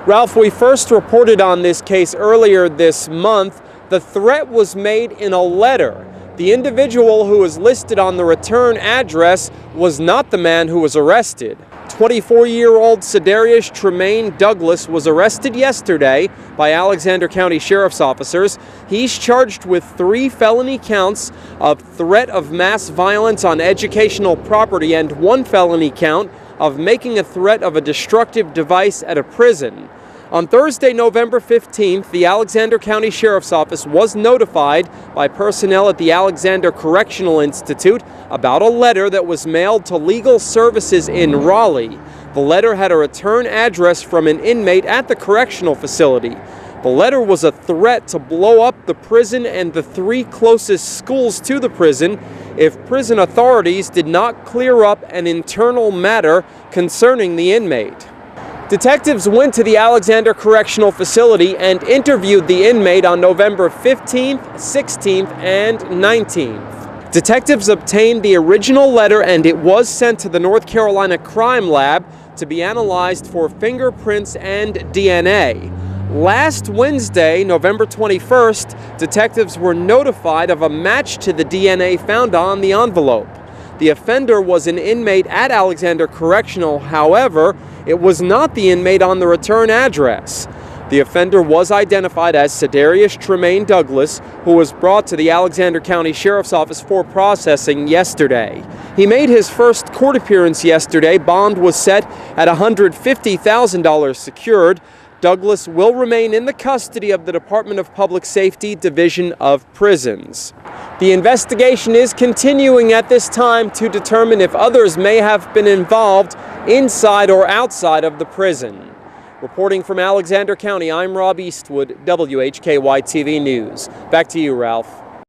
Ralph, we first reported on this case earlier this month. The threat was made in a letter. The individual who was listed on the return address was not the man who was arrested. 24-year-old Cedarius Tremaine Douglas was arrested yesterday by Alexander County Sheriff's officers. He's charged with 3 felony counts of threat of mass violence on educational property and 1 felony count of making a threat of a destructive device at a prison. On Thursday, November 15th, the Alexander County Sheriff's Office was notified by personnel at the Alexander Correctional Institute about a letter that was mailed to Legal Services in Raleigh. The letter had a return address from an inmate at the correctional facility. The letter was a threat to blow up the prison and the 3 closest schools to the prison if prison authorities did not clear up an internal matter concerning the inmate. Detectives went to the Alexander Correctional Facility and interviewed the inmate on November 15th, 16th, and 19th. Detectives obtained the original letter and it was sent to the North Carolina Crime Lab to be analyzed for fingerprints and DNA. Last Wednesday, November 21st, detectives were notified of a match to the DNA found on the envelope. The offender was an inmate at Alexander Correctional. However, it was not the inmate on the return address. The offender was identified as Cedarius Tremaine Douglas, who was brought to the Alexander County Sheriff's Office for processing yesterday. He made his first court appearance yesterday. Bond was set at $150,000 secured. Douglas will remain in the custody of the Department of Public Safety Division of Prisons. The investigation is continuing at this time to determine if others may have been involved inside or outside of the prison. Reporting from Alexander County, I'm Rob Eastwood, WHKY-TV News. Back to you, Ralph.